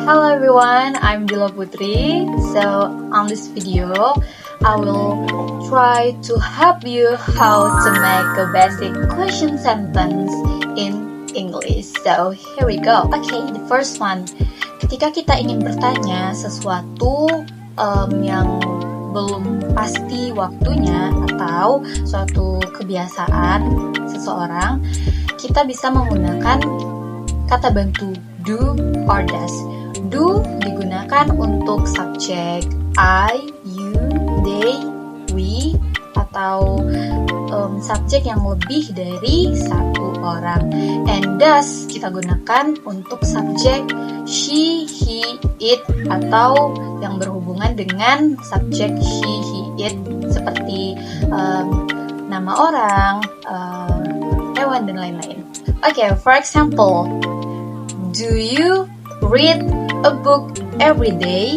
Hello everyone, I'm Dila Putri. So on this video, I will try to help you how to make a basic question sentence in English. So here we go. Okay, the first one. Ketika kita ingin bertanya sesuatu yang belum pasti waktunya atau suatu kebiasaan seseorang, kita bisa menggunakan kata bantu do or does. Do digunakan untuk subjek I, you, they, we, atau subjek yang lebih dari satu orang. And does kita gunakan untuk subjek she, he, it, atau yang berhubungan dengan subjek she, he, it, seperti nama orang, hewan, dan lain-lain. Okay, for example, do you read a book every day?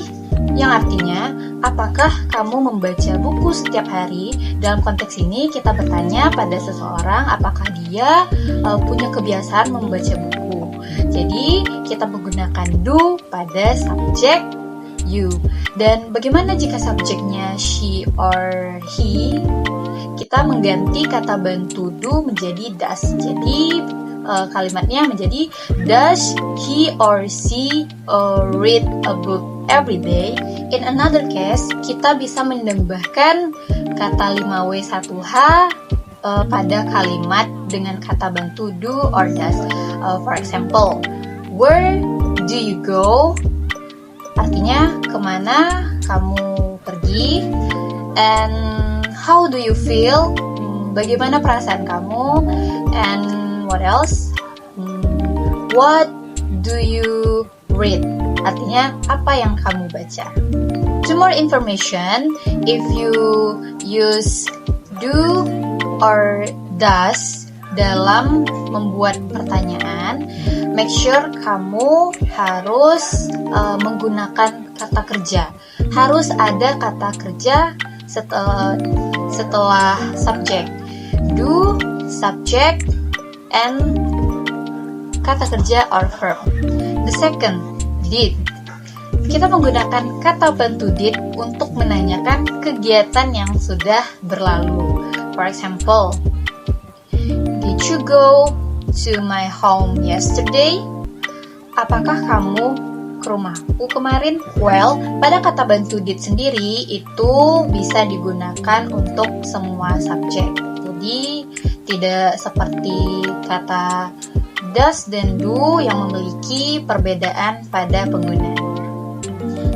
Yang artinya, apakah kamu membaca buku setiap hari? Dalam konteks ini kita bertanya pada seseorang apakah dia punya kebiasaan membaca buku. Jadi kita menggunakan do pada subjek you. Dan bagaimana jika subjeknya she or he? Kita mengganti kata bantu do menjadi does. Jadi kalimatnya menjadi does he or she read a book every day. In another case, kita bisa menambahkan kata 5W1H pada kalimat dengan kata bantu do or does. For example, where do you go? Artinya kemana kamu pergi? And how do you feel? Bagaimana perasaan kamu? And what else? What do you read? Artinya, apa yang kamu baca? To more information, if you use do or does dalam membuat pertanyaan, make sure kamu harus menggunakan kata kerja. Harus ada kata kerja setelah subjek. Do, subject, and kata kerja or verb. The second, did. Kita menggunakan kata bantu did untuk menanyakan kegiatan yang sudah berlalu. For example, did you go to my home yesterday? Apakah kamu ke rumahku kemarin? Well, pada kata bantu did sendiri itu bisa digunakan untuk semua subjek. Jadi tidak seperti kata does dan do yang memiliki perbedaan pada penggunaannya.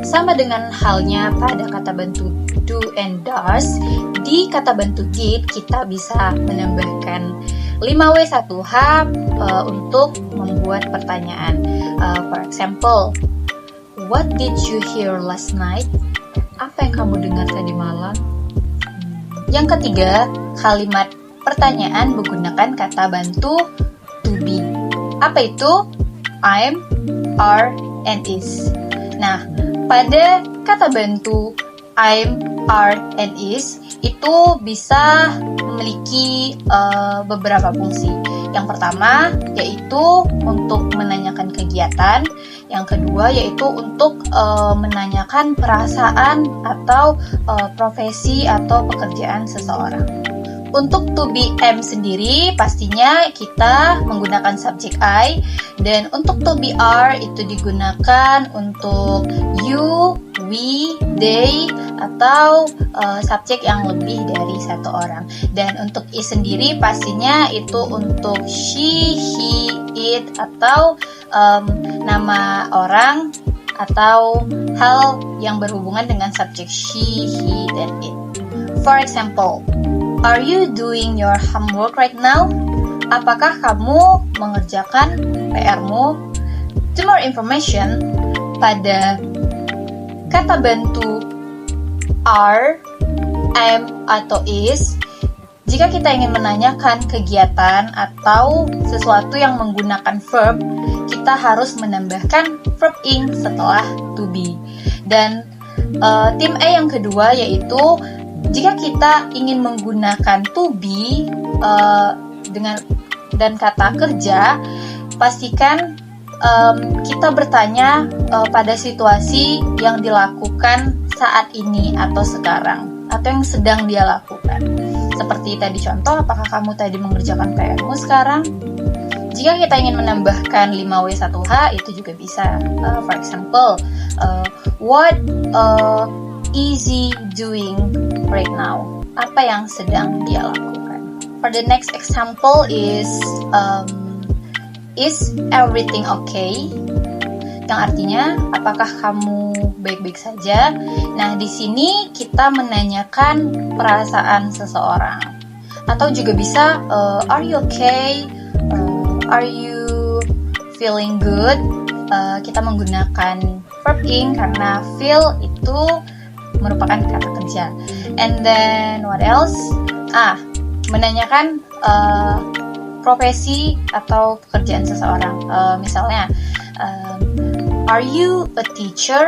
Sama dengan halnya pada kata bantu do and does, di kata bantu did kita bisa menambahkan 5W1H untuk membuat pertanyaan. For example, what did you hear last night? Apa yang kamu dengar tadi malam? Yang ketiga, kalimat pertanyaan menggunakan kata bantu to be. Apa itu? I'm, are, and is. Nah, pada kata bantu I'm, are, and is itu bisa memiliki beberapa fungsi. Yang pertama yaitu untuk menanyakan kegiatan. Yang kedua yaitu untuk menanyakan perasaan atau profesi atau pekerjaan seseorang. Untuk to be am sendiri pastinya kita menggunakan subjek I, dan untuk to be are itu digunakan untuk you, we, they, atau subjek yang lebih dari satu orang. Dan untuk is sendiri pastinya itu untuk she, he, it, atau nama orang atau hal yang berhubungan dengan subjek she, he, dan it. For example, are you doing your homework right now? Apakah kamu mengerjakan PR-mu? To more information, pada kata bantu are, am, atau is, jika kita ingin menanyakan kegiatan atau sesuatu yang menggunakan verb, kita harus menambahkan verb ing setelah to be. Dan tim A yang kedua yaitu jika kita ingin menggunakan to be dengan dan kata kerja, pastikan kita bertanya pada situasi yang dilakukan saat ini atau sekarang, atau yang sedang dia lakukan. Seperti tadi contoh, apakah kamu tadi mengerjakan PR-mu sekarang? Jika kita ingin menambahkan 5W1H, itu juga bisa. For example, what is he doing right now? Apa yang sedang dia lakukan? For the next example is everything okay? Yang artinya, apakah kamu baik-baik saja? Nah, di sini kita menanyakan perasaan seseorang. Atau juga bisa, are you okay? Are you feeling good? Kita menggunakan verb ing karena feel itu merupakan kata kerja. And then what else? Menanyakan profesi atau pekerjaan seseorang. Misalnya, are you a teacher?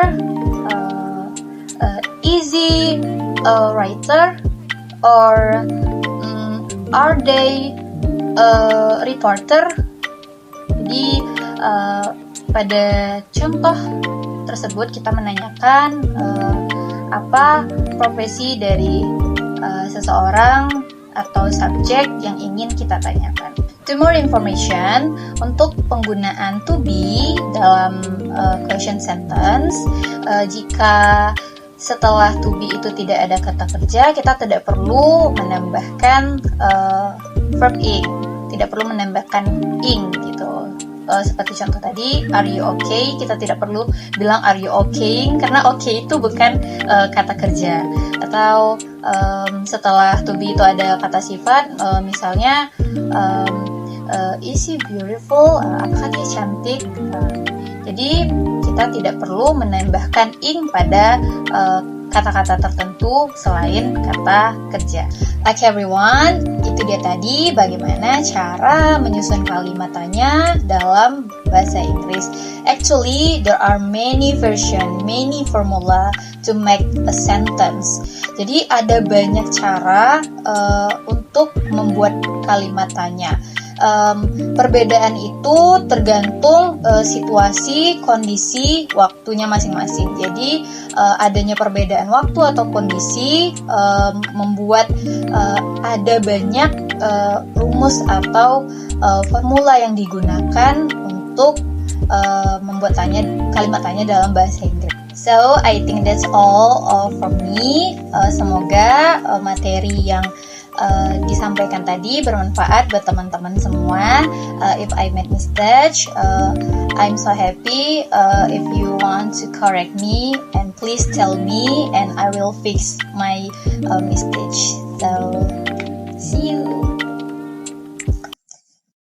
Is he a writer? Or are they a reporter? Jadi pada contoh tersebut kita menanyakan apa profesi dari seseorang atau subjek yang ingin kita tanyakan. To more information, untuk penggunaan to be dalam question sentence, jika setelah to be itu tidak ada kata kerja, kita tidak perlu menambahkan verb ing, tidak perlu menambahkan ing gitu. Seperti contoh tadi, are you okay? Kita tidak perlu bilang are you okay, karena okay itu bukan kata kerja. Atau setelah to be itu ada kata sifat, misalnya is he beautiful? Apakah dia cantik? Jadi kita tidak perlu menambahkan ing pada kata-kata tertentu selain kata kerja. Okay everyone, itu dia tadi bagaimana cara menyusun kalimat tanya dalam bahasa Inggris. Actually, there are many version, many formula to make a sentence. Jadi ada banyak cara untuk membuat kalimat tanya. Perbedaan itu tergantung situasi, kondisi, waktunya masing-masing. Jadi adanya perbedaan waktu atau kondisi membuat ada banyak rumus atau formula yang digunakan untuk membuat kalimat tanya dalam bahasa Inggris. So I think that's all from me. Semoga materi yang disampaikan tadi bermanfaat buat teman-teman semua. If I made mistake, I'm so happy. If you want to correct me, and please tell me, and I will fix my mistake. So